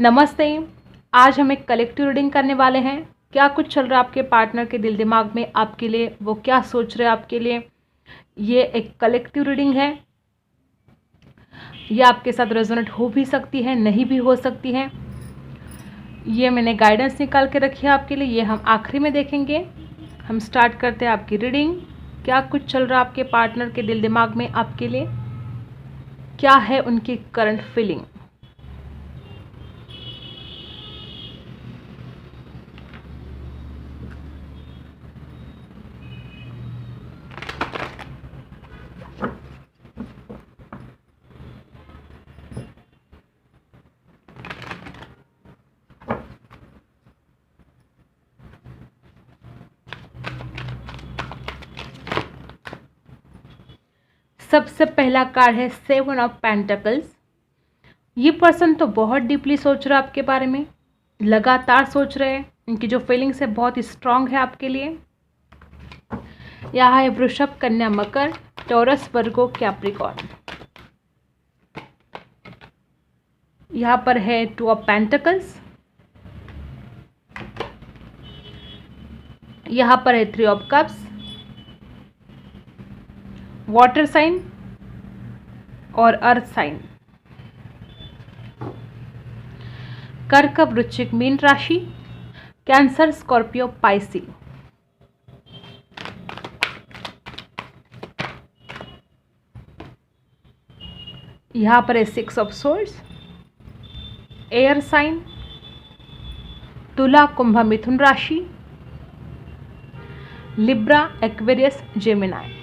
नमस्ते। आज हम एक कलेक्टिव रीडिंग करने वाले हैं। क्या कुछ चल रहा है आपके पार्टनर के दिल दिमाग में आपके लिए, वो क्या सोच रहे हैं आपके लिए। ये एक कलेक्टिव रीडिंग है। ये आपके साथ रेजोनेट हो भी सकती है, नहीं भी हो सकती है। ये मैंने गाइडेंस निकाल के रखी है आपके लिए, ये हम आखिरी में देखेंगे। हम स्टार्ट करते हैं आपकी रीडिंग। क्या कुछ चल रहा है आपके पार्टनर के दिल दिमाग में आपके लिए, क्या है उनकी करंट फीलिंग। सबसे पहला कार्ड है 7 ऑफ पेंटिकल्स। ये पर्सन तो बहुत डीपली सोच रहा है आपके बारे में, लगातार सोच रहे हैं। इनकी जो फीलिंग्स है बहुत स्ट्रांग है आपके लिए। यहाँ है वृषभ, कन्या, मकर, टॉरस, वर्गो, कैप्रिकॉर्न। यहाँ पर है 2 ऑफ पेंटिकल्स। यहाँ पर है 3 ऑफ कप्स, वाटर साइन और अर्थ साइन। कर्क, वृश्चिक, मीन राशि, कैंसर, स्कॉर्पियो, पाइसी। यहां पर है 6 ऑफ सोर्ड्स, एयर साइन, तुला, कुंभ, मिथुन राशि, लिब्रा, एक्वेरियस, जेमिनाई।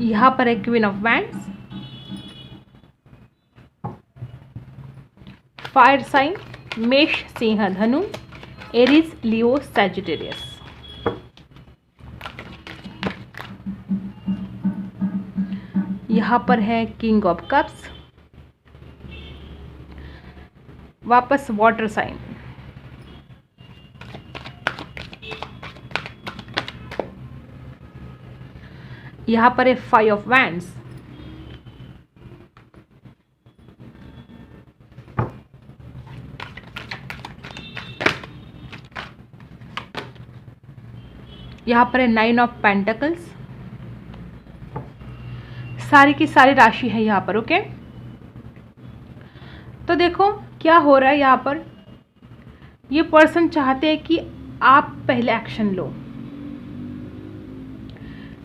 यहां पर है queen of wands, fire sign, मेष, सिंह, धनु, एरीज, लियो, सैजिटेरियस। यहां पर है किंग ऑफ कप्स, वापस वाटर साइन। यहां पर है 5 ऑफ वैंड्स, यहां पर है 9 ऑफ पेंटिकल्स। सारी की सारी राशि है यहां पर। ओके, तो देखो क्या हो रहा है यहां पर। ये पर्सन चाहते हैं कि आप पहले एक्शन लो।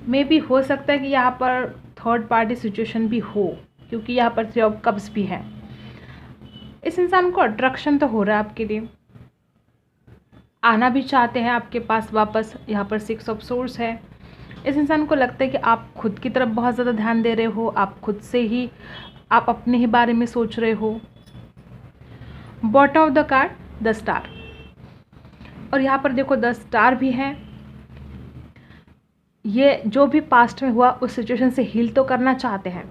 मे भी हो सकता है कि यहाँ पर थर्ड पार्टी सिचुएशन भी हो, क्योंकि यहाँ पर 3 ऑफ कप्स भी है। इस इंसान को अट्रैक्शन तो हो रहा है आपके लिए, आना भी चाहते हैं आपके पास वापस। यहाँ पर 6 ऑफ सोर्स है। इस इंसान को लगता है कि आप खुद की तरफ बहुत ज़्यादा ध्यान दे रहे हो, आप खुद से ही, आप अपने ही बारे में सोच रहे हो। Bottom of the card, the star, और यहाँ पर देखो 10 स्टार भी हैं। ये जो भी पास्ट में हुआ उस सिचुएशन से हील तो करना चाहते हैं।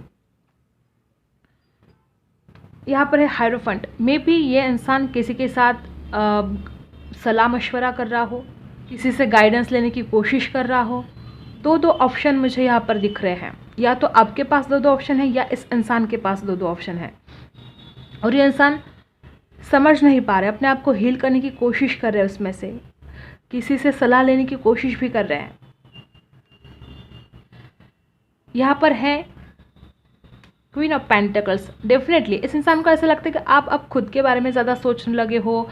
यहाँ पर है हायरोफेंट। मे बी ये इंसान किसी के साथ सलाह मशवरा कर रहा हो, किसी से गाइडेंस लेने की कोशिश कर रहा हो। दो ऑप्शन मुझे यहाँ पर दिख रहे हैं, या तो आपके पास दो ऑप्शन है, या इस इंसान के पास दो ऑप्शन है। और ये इंसान समझ नहीं पा रहे, अपने आप को हील करने की कोशिश कर रहे हैं, उसमें से किसी से सलाह लेने की कोशिश भी कर रहे हैं। यहाँ पर है क्वीन ऑफ पेंटिकल्स। डेफिनेटली इस इंसान को ऐसा लगता है कि आप अब खुद के बारे में ज़्यादा सोचने लगे हो,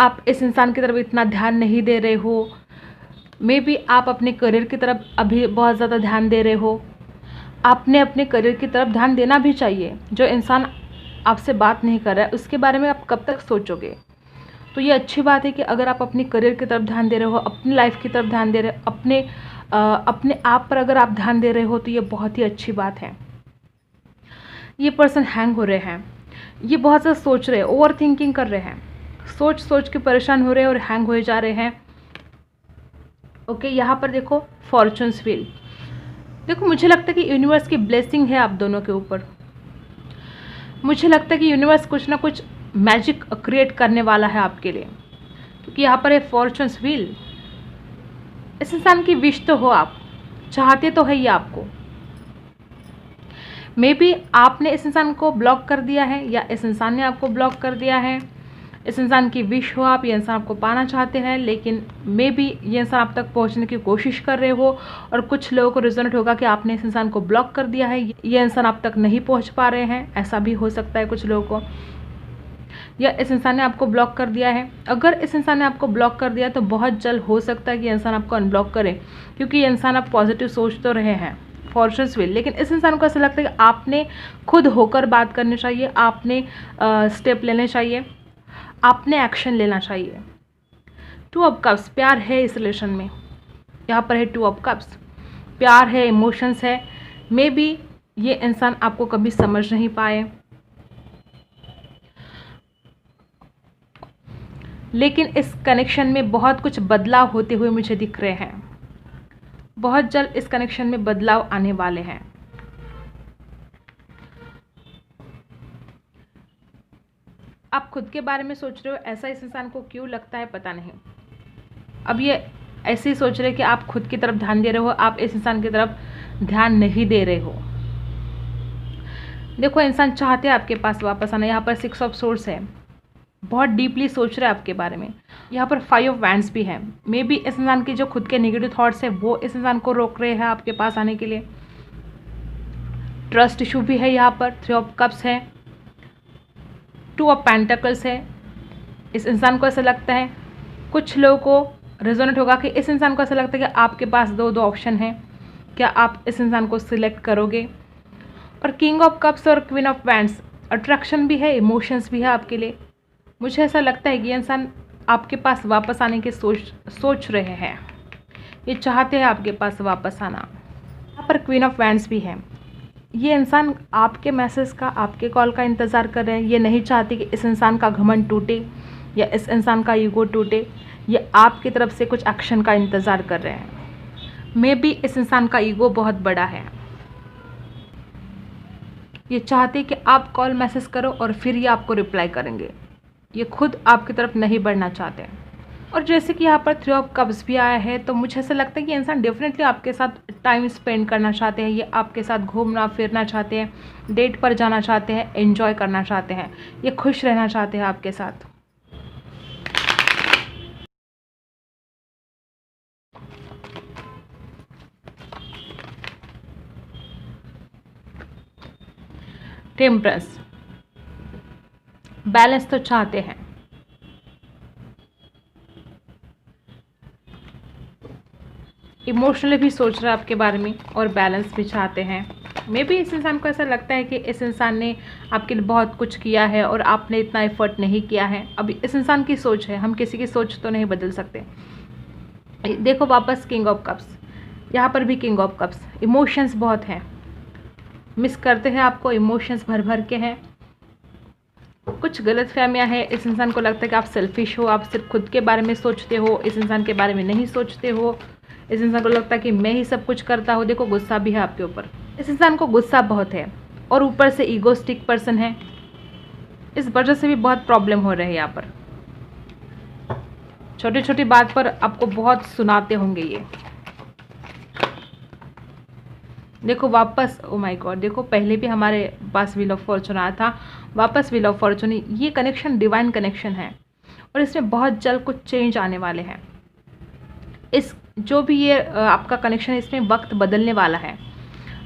आप इस इंसान की तरफ इतना ध्यान नहीं दे रहे हो। मे बी आप अपने करियर की तरफ अभी बहुत ज़्यादा ध्यान दे रहे हो। आपने अपने करियर की तरफ ध्यान देना भी चाहिए। जो इंसान आपसे बात नहीं कर रहा है उसके बारे में आप कब तक सोचोगे। तो ये अच्छी बात है कि अगर आप अपनी करियर की तरफ ध्यान दे रहे हो, अपनी लाइफ की तरफ ध्यान दे रहे हो, अपने आप पर अगर आप ध्यान दे रहे हो, तो ये बहुत ही अच्छी बात है। ये पर्सन हैंग हो रहे हैं, ये बहुत ज़्यादा सोच रहे हैं, ओवर थिंकिंग कर रहे हैं, सोच सोच के परेशान हो रहे हैं और हैंग हो जा रहे हैं। ओके, यहाँ पर देखो फॉर्चून्स व्हील। देखो मुझे लगता है कि यूनिवर्स की ब्लेसिंग है आप दोनों के ऊपर। मुझे लगता है कि यूनिवर्स कुछ ना कुछ मैजिक क्रिएट करने वाला है आपके लिए। क्योंकि यहाँ पर है फॉर्चून्स व्हील। इस इंसान की विश तो हो, आप चाहते तो है ये आपको। मे बी आपने इस इंसान को ब्लॉक कर दिया है या इस इंसान ने आपको ब्लॉक कर दिया है। इस इंसान की विश हो आप, ये इंसान आपको पाना चाहते हैं, लेकिन मे बी ये इंसान आप तक पहुंचने की कोशिश कर रहे हो और कुछ लोगों को रिजल्ट होगा कि आपने इस इंसान को ब्लॉक कर दिया है, ये इंसान आप तक नहीं पहुंच पा रहे हैं। ऐसा भी हो सकता है कुछ लोगों को, या इस इंसान ने आपको ब्लॉक कर दिया है। अगर इस इंसान ने आपको ब्लॉक कर दिया तो बहुत जल्द हो सकता है कि इंसान आपको अनब्लॉक करे, क्योंकि ये इंसान आप पॉजिटिव सोच तो रहे हैं, फॉर्चून्स व्हील। लेकिन इस इंसान को ऐसा लगता है कि आपने खुद होकर बात करनी चाहिए, आपने स्टेप लेने चाहिए, आपने एक्शन लेना चाहिए। 2 ऑफ कप्स, प्यार है इस रिलेशन में। यहाँ पर है 2 ऑफ कप्स, प्यार है, इमोशंस है। मे बी ये इंसान आपको कभी समझ नहीं पाए, लेकिन इस कनेक्शन में बहुत कुछ बदलाव होते हुए मुझे दिख रहे हैं। बहुत जल्द इस कनेक्शन में बदलाव आने वाले हैं। आप खुद के बारे में सोच रहे हो, ऐसा इस इंसान को क्यों लगता है पता नहीं। अब ये ऐसे ही सोच रहे कि आप खुद की तरफ ध्यान दे रहे हो, आप इस इंसान की तरफ ध्यान नहीं दे रहे हो। देखो, इंसान चाहते हैं आपके पास वापस आना। यहाँ पर 6 ऑफ सोर्स है, बहुत डीपली सोच रहे हैं आपके बारे में। यहाँ पर 5 ऑफ वैंड्स भी है। मे बी इस इंसान की जो खुद के नेगेटिव थॉट्स है वो इस इंसान को रोक रहे हैं आपके पास आने के लिए। ट्रस्ट इशू भी है यहाँ पर। 3 ऑफ कप्स है, 2 ऑफ पेंटिकल्स है। इस इंसान को ऐसा लगता है, कुछ लोगों को रेजोनेट होगा कि इस इंसान को ऐसा लगता है कि आपके पास दो ऑप्शन हैं, क्या आप इस इंसान को सिलेक्ट करोगे। और किंग ऑफ कप्स और क्वीन ऑफ वैंड्स, अट्रैक्शन भी है, इमोशंस भी है आपके लिए। मुझे ऐसा लगता है कि ये इंसान आपके पास वापस आने की सोच रहे हैं, ये चाहते हैं आपके पास वापस आना। यहाँ पर क्वीन ऑफ वैंड्स भी है। ये इंसान आपके मैसेज का, आपके कॉल का इंतज़ार कर रहे हैं। ये नहीं चाहते कि इस इंसान का घमंड टूटे या इस इंसान का ईगो टूटे। ये आपकी तरफ से कुछ एक्शन का इंतज़ार कर रहे हैं। मे बी इस इंसान का ईगो बहुत बड़ा है। ये चाहते कि आप कॉल मैसेज करो और फिर ये आपको रिप्लाई करेंगे। ये खुद आपकी तरफ नहीं बढ़ना चाहते। और जैसे कि यहाँ पर 3 ऑफ कप्स भी आया है, तो मुझे ऐसा लगता है कि इंसान डेफिनेटली आपके साथ टाइम स्पेंड करना चाहते हैं। ये आपके साथ घूमना फिरना चाहते हैं, डेट पर जाना चाहते हैं, एंजॉय करना चाहते हैं, ये खुश रहना चाहते हैं आपके साथ। टेम्परेंस, बैलेंस तो चाहते हैं। इमोशनली भी सोच रहा है आपके बारे में और बैलेंस भी चाहते हैं। मे बी इस इंसान को ऐसा लगता है कि इस इंसान ने आपके लिए बहुत कुछ किया है और आपने इतना एफर्ट नहीं किया है। अभी इस इंसान की सोच है, हम किसी की सोच तो नहीं बदल सकते। देखो वापस किंग ऑफ कप्स, यहाँ पर भी किंग ऑफ कप्स, इमोशंस बहुत हैं, मिस करते हैं आपको, इमोशंस भर भर के हैं। कुछ गलत फहमियाँ हैं। इस इंसान को लगता है कि आप सेल्फिश हो, आप सिर्फ खुद के बारे में सोचते हो, इस इंसान के बारे में नहीं सोचते हो। इस इंसान को लगता है कि मैं ही सब कुछ करता हूँ। देखो, गुस्सा भी है आपके ऊपर। इस इंसान को गुस्सा बहुत है और ऊपर से ईगोस्टिक पर्सन है। इस वजह से भी बहुत प्रॉब्लम हो रही है। यहाँ पर छोटी छोटी बात पर आपको बहुत सुनाते होंगे ये। देखो वापस, ओ माय गॉड, देखो पहले भी हमारे पास व्हील ऑफ फॉर्चून आया था, वापस व्हील ऑफ फॉर्चून। ये कनेक्शन डिवाइन कनेक्शन है और इसमें बहुत जल्द कुछ चेंज आने वाले हैं। इस जो भी ये आपका कनेक्शन है, इसमें वक्त बदलने वाला है।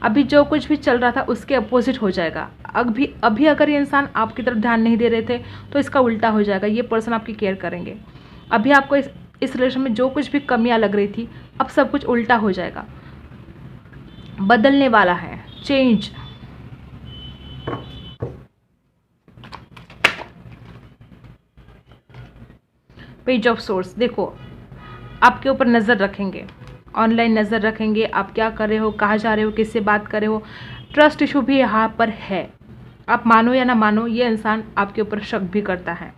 अभी जो कुछ भी चल रहा था उसके अपोजिट हो जाएगा। अभी अगर ये इंसान आपकी तरफ ध्यान नहीं दे रहे थे तो इसका उल्टा हो जाएगा। ये पर्सन आपकी केयर करेंगे। अभी आपको इस रिलेशन में जो कुछ भी कमियां लग रही थी, अब सब कुछ उल्टा हो जाएगा, बदलने वाला है, चेंज। पेज ऑफ सोर्स, देखो आपके ऊपर नज़र रखेंगे, ऑनलाइन नज़र रखेंगे, आप क्या कर रहे हो, कहाँ जा रहे हो, किससे बात कर रहे हो। ट्रस्ट इशू भी यहाँ पर है। आप मानो या ना मानो, ये इंसान आपके ऊपर शक भी करता है।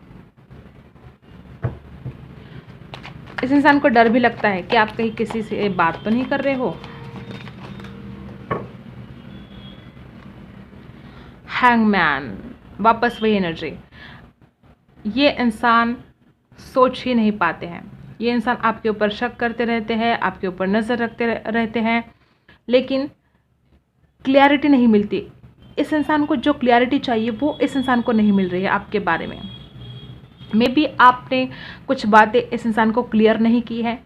इस इंसान को डर भी लगता है कि आप कहीं किसी से बात तो नहीं कर रहे हो। हैंगमैन, वापस वही एनर्जी। ये इंसान सोच ही नहीं पाते हैं। ये इंसान आपके ऊपर शक करते रहते हैं, आपके ऊपर नज़र रखते रहते हैं, लेकिन क्लैरिटी नहीं मिलती। इस इंसान को जो क्लैरिटी चाहिए वो इस इंसान को नहीं मिल रही है आपके बारे में। मे बी आपने कुछ बातें इस इंसान को क्लियर नहीं की है,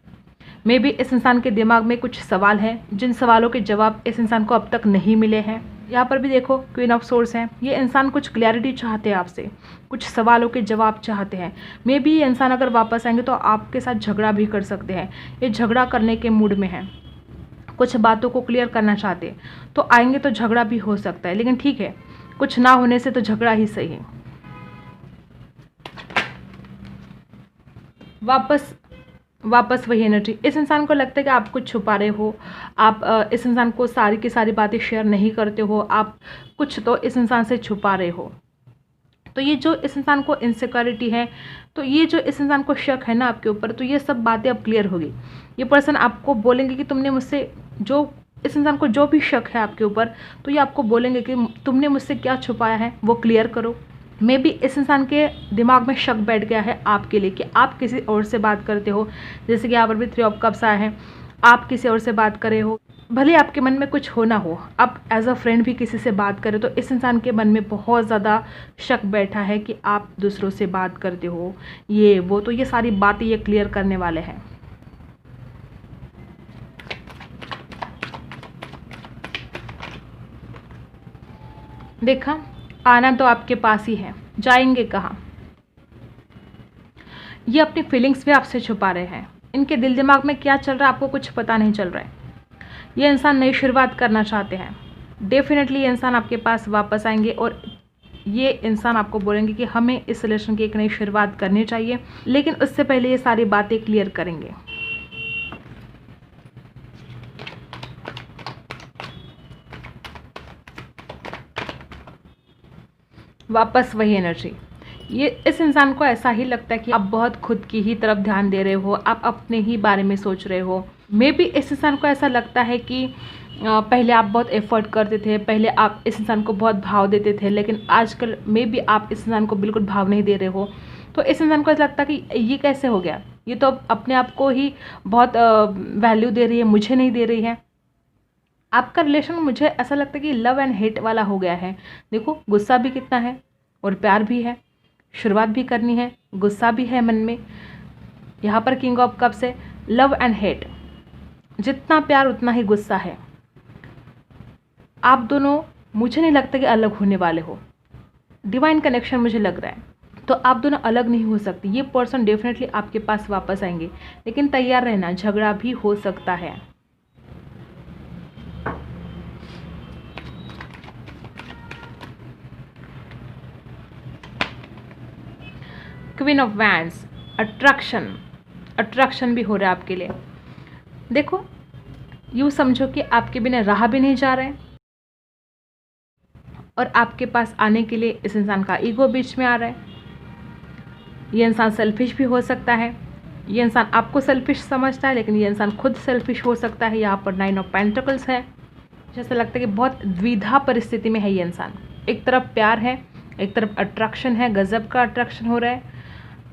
मे बी इस इंसान के दिमाग में कुछ सवाल हैं जिन सवालों के जवाब इस इंसान को अब तक नहीं मिले हैं। यहाँ पर भी देखो क्वीन ऑफ सोर्ड्स हैं। ये इंसान कुछ क्लैरिटी चाहते हैं आपसे, कुछ सवालों के जवाब चाहते हैं। मे बी ये इंसान अगर वापस आएंगे तो आपके साथ झगड़ा भी कर सकते हैं। ये झगड़ा करने के मूड में है, कुछ बातों को क्लियर करना चाहते हैं, तो आएंगे तो झगड़ा भी हो सकता है, लेकिन ठीक है, कुछ ना होने से तो झगड़ा ही सही है। वापस वही एनर्जी। इस इंसान को लगता है कि आप कुछ छुपा रहे हो, आप इस इंसान को सारी की सारी बातें शेयर नहीं करते हो, आप कुछ तो इस इंसान से छुपा रहे हो। तो ये जो इस इंसान को इनसिक्योरिटी है, तो ये जो इस इंसान को शक है ना आपके ऊपर, तो ये सब बातें अब क्लियर होगी। ये पर्सन आपको बोलेंगे कि तुमने मुझसे जो इस इंसान को जो भी शक है आपके ऊपर, तो ये आपको बोलेंगे कि तुमने मुझसे क्या छुपाया है वो क्लियर करो। मे बी इस इंसान के दिमाग में शक बैठ गया है आपके लिए कि आप किसी और से बात करते हो, जैसे कि यहाँ पर भी 3 ऑफ कप्स आया है, आप किसी और से बात करे हो। भले आपके मन में कुछ हो ना हो, आप एज अ फ्रेंड भी किसी से बात करें, तो इस इंसान के मन में बहुत ज़्यादा शक बैठा है कि आप दूसरों से बात करते हो, ये वो। तो ये सारी बातें ये क्लियर करने वाले हैं। देखा, आना तो आपके पास ही है, जाएंगे कहाँ? ये अपनी फीलिंग्स भी आपसे छुपा रहे हैं। इनके दिल दिमाग में क्या चल रहा है आपको कुछ पता नहीं चल रहा है। ये इंसान नई शुरुआत करना चाहते हैं। डेफिनेटली ये इंसान आपके पास वापस आएंगे और ये इंसान आपको बोलेंगे कि हमें इस रिलेशन की एक नई शुरुआत करनी चाहिए, लेकिन उससे पहले ये सारी बातें क्लियर करेंगे। वापस वही एनर्जी। ये इस इंसान को ऐसा ही लगता है कि आप बहुत खुद की ही तरफ ध्यान दे रहे हो, आप अपने ही बारे में सोच रहे हो। मे बी इस इंसान को ऐसा लगता है कि पहले आप बहुत एफर्ट करते थे, पहले आप इस इंसान को बहुत भाव देते थे, लेकिन आजकल मे बी आप इस इंसान को बिल्कुल भाव नहीं दे रहे हो। तो इस इंसान को ऐसा लगता है कि ये कैसे हो गया, ये तो अपने आप को ही बहुत वैल्यू दे रही है, मुझे नहीं दे रही है। आपका रिलेशन मुझे ऐसा लगता है कि लव एंड हेट वाला हो गया है। देखो, गुस्सा भी कितना है और प्यार भी है। शुरुआत भी करनी है, गुस्सा भी है मन में। यहाँ पर किंग ऑफ कप्स है, लव एंड हेट। जितना प्यार उतना ही गुस्सा है। आप दोनों मुझे नहीं लगता कि अलग होने वाले हो। डिवाइन कनेक्शन मुझे लग रहा है, तो आप दोनों अलग नहीं हो सकते। ये पर्सन डेफिनेटली आपके पास वापस आएंगे, लेकिन तैयार रहना, झगड़ा भी हो सकता है। क्वीन ऑफ वैंड्स, अट्रैक्शन भी हो रहा है आपके लिए। देखो, यूँ समझो कि आपके बिना रहा भी नहीं जा रहे हैं, और आपके पास आने के लिए इस इंसान का ईगो बीच में आ रहा है। ये इंसान सेल्फिश भी हो सकता है। ये इंसान आपको सेल्फिश समझता है, लेकिन ये इंसान खुद सेल्फिश हो सकता है। यहाँ पर 9 ऑफ पेंटिकल्स है। जैसा लगता है कि बहुत द्विधा परिस्थिति में है ये इंसान। एक तरफ प्यार है, एक तरफ अट्रैक्शन है, गजब का अट्रैक्शन हो रहा है।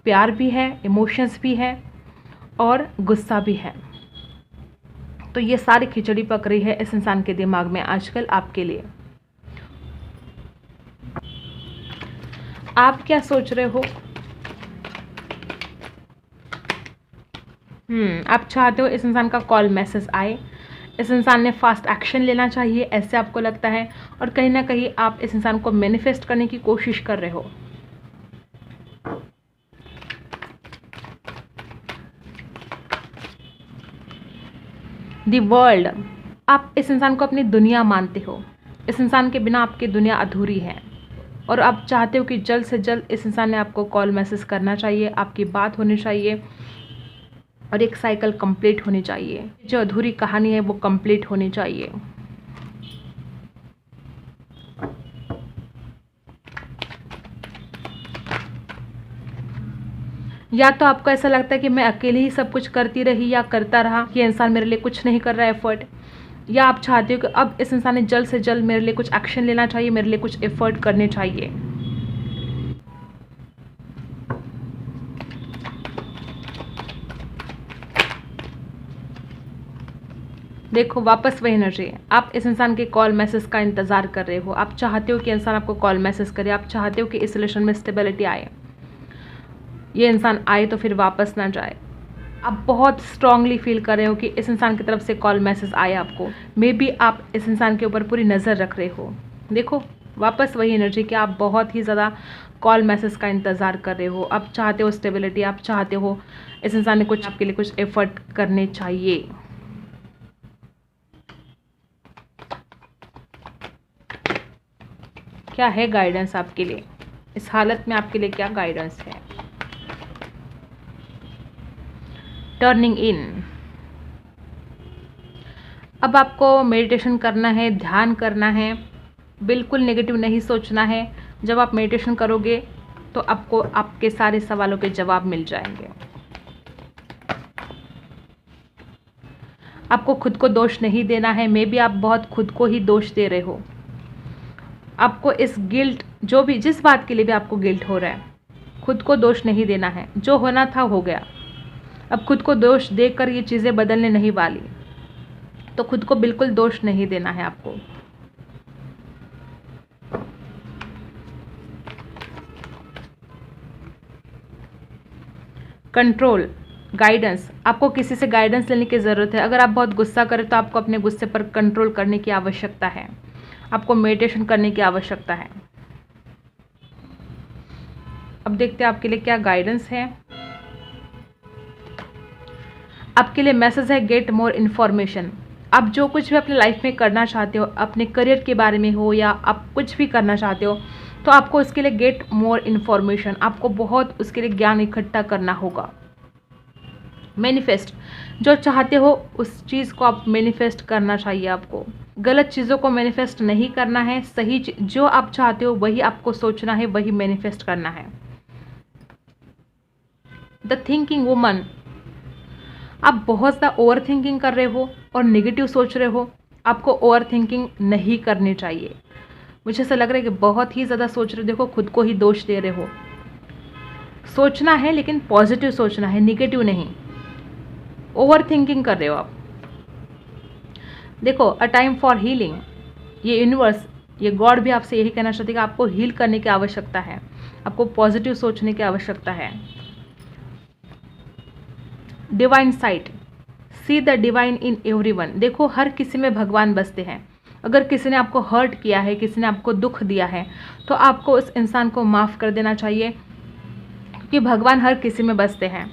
प्यार भी है, इमोशंस भी है और गुस्सा भी है। तो ये सारी खिचड़ी पक रही है इस इंसान के दिमाग में आजकल आपके लिए। आप क्या सोच रहे हो? आप चाहते हो इस इंसान का कॉल मैसेज आए, इस इंसान ने फास्ट एक्शन लेना चाहिए, ऐसे आपको लगता है। और कहीं ना कहीं आप इस इंसान को मैनिफेस्ट करने की कोशिश कर रहे हो। दी वर्ल्ड, आप इस इंसान को अपनी दुनिया मानते हो। इस इंसान के बिना आपकी दुनिया अधूरी है, और आप चाहते हो कि जल्द से जल्द इस इंसान ने आपको कॉल मैसेज करना चाहिए, आपकी बात होनी चाहिए और एक साइकिल कंप्लीट होनी चाहिए। जो अधूरी कहानी है वो कंप्लीट होनी चाहिए। या तो आपको ऐसा लगता है कि मैं अकेले ही सब कुछ करती रही या करता रहा, ये इंसान मेरे लिए कुछ नहीं कर रहा है एफर्ट। या आप चाहते हो कि अब इस इंसान ने जल्द से जल्द मेरे लिए कुछ एक्शन लेना चाहिए, मेरे लिए कुछ एफर्ट करने चाहिए। देखो वापस वही एनर्जी, आप इस इंसान के कॉल मैसेज का इंतज़ार कर रहे हो, आप चाहते हो कि इंसान आपको कॉल मैसेज करे, आप चाहते हो कि इस रिलेशन में स्टेबिलिटी आए, ये इंसान आए तो फिर वापस ना जाए। आप बहुत स्ट्रांगली फील कर रहे हो कि इस इंसान की तरफ से कॉल मैसेज आए आपको, मे बी आप इस इंसान के ऊपर पूरी नज़र रख रहे हो। देखो वापस वही एनर्जी कि आप बहुत ही ज़्यादा कॉल मैसेज का इंतज़ार कर रहे हो, आप चाहते हो स्टेबिलिटी, आप चाहते हो इस इंसान ने कुछ आपके लिए कुछ एफर्ट करने चाहिए। क्या है गाइडेंस आपके लिए इस हालत में, आपके लिए क्या गाइडेंस है? टर्निंग इन, अब आपको मेडिटेशन करना है, ध्यान करना है, बिल्कुल नेगेटिव नहीं सोचना है। जब आप मेडिटेशन करोगे तो आपको आपके सारे सवालों के जवाब मिल जाएंगे। आपको खुद को दोष नहीं देना है, मे बी आप बहुत खुद को ही दोष दे रहे हो। आपको इस गिल्ट, जो भी जिस बात के लिए भी आपको गिल्ट हो रहा है, खुद को दोष नहीं देना है। जो होना था हो गया, अब खुद को दोष देकर ये चीज़ें बदलने नहीं वाली, तो खुद को बिल्कुल दोष नहीं देना है आपको। कंट्रोल, गाइडेंस, आपको किसी से गाइडेंस लेने की ज़रूरत है। अगर आप बहुत गुस्सा करें तो आपको अपने गुस्से पर कंट्रोल करने की आवश्यकता है, आपको मेडिटेशन करने की आवश्यकता है। अब देखते हैं आपके लिए क्या गाइडेंस है। आपके लिए मैसेज है गेट मोर इन्फॉर्मेशन। आप जो कुछ भी अपने लाइफ में करना चाहते हो, अपने करियर के बारे में हो या आप कुछ भी करना चाहते हो, तो आपको उसके लिए गेट मोर इन्फॉर्मेशन, आपको बहुत उसके लिए ज्ञान इकट्ठा करना होगा। मैनिफेस्ट, जो चाहते हो उस चीज़ को आप मैनिफेस्ट करना चाहिए आपको। गलत चीज़ों को मैनिफेस्ट नहीं करना है, सही जो आप चाहते हो वही आपको सोचना है, वही मैनिफेस्ट करना है। द थिंकिंग वुमन, आप बहुत ज़्यादा ओवर थिंकिंग कर रहे हो और नेगेटिव सोच रहे हो, आपको ओवर थिंकिंग नहीं करनी चाहिए। मुझे ऐसा लग रहा है कि बहुत ही ज़्यादा सोच रहे हो, देखो खुद को ही दोष दे रहे हो। सोचना है लेकिन पॉजिटिव सोचना है, नेगेटिव नहीं। ओवर थिंकिंग कर रहे हो आप। देखो अ टाइम फॉर हीलिंग, ये यूनिवर्स, ये गॉड भी आपसे यही कहना चाहती है कि आपको हील करने की आवश्यकता है, आपको पॉजिटिव सोचने की आवश्यकता है। Divine site, see the divine in everyone, देखो हर किसी में भगवान बसते हैं। अगर किसी ने आपको हर्ट किया है, किसी ने आपको दुख दिया है, तो आपको उस इंसान को माफ़ कर देना चाहिए, क्योंकि भगवान हर किसी में बसते हैं।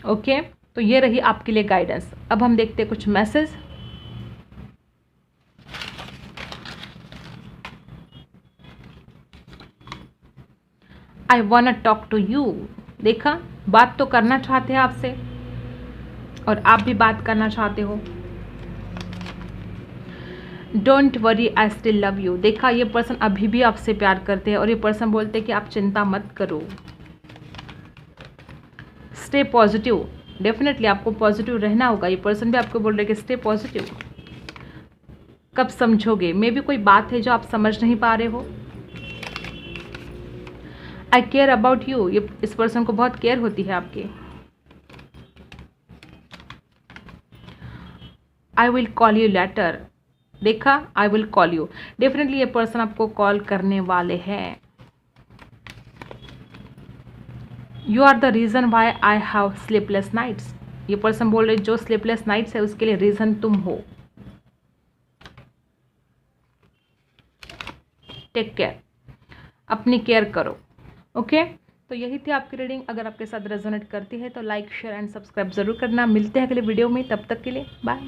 ओके, तो ये रही आपके लिए गाइडेंस। अब हम देखते हैं कुछ message. I want to talk to you, देखा बात तो करना चाहते हैं आपसे और आप भी बात करना चाहते हो। Don't worry I still love you, देखा ये पर्सन अभी भी आपसे प्यार करते हैं और ये पर्सन बोलते हैं कि आप चिंता मत करो। स्टे पॉजिटिव, डेफिनेटली आपको पॉजिटिव रहना होगा। ये पर्सन भी आपको बोल रहे हैं कि स्टे पॉजिटिव। कब समझोगे, मे बी कोई बात है जो आप समझ नहीं पा रहे हो। आई केयर अबाउट यू, ये इस पर्सन को बहुत केयर होती है आपकी। I will call you later, देखा I will call you, definitely ये पर्सन आपको कॉल करने वाले हैं। You are the reason why I have sleepless nights, ये पर्सन बोल रहे जो स्लीपलेस नाइट्स है उसके लिए रीज़न तुम हो। टेक केयर, अपनी केयर करो। ओके, तो यही थी आपकी रीडिंग। अगर आपके साथ रेजोनेट करती है तो लाइक शेयर एंड सब्सक्राइब जरूर करना। मिलते हैं अगले वीडियो में, तब तक के लिए बाय।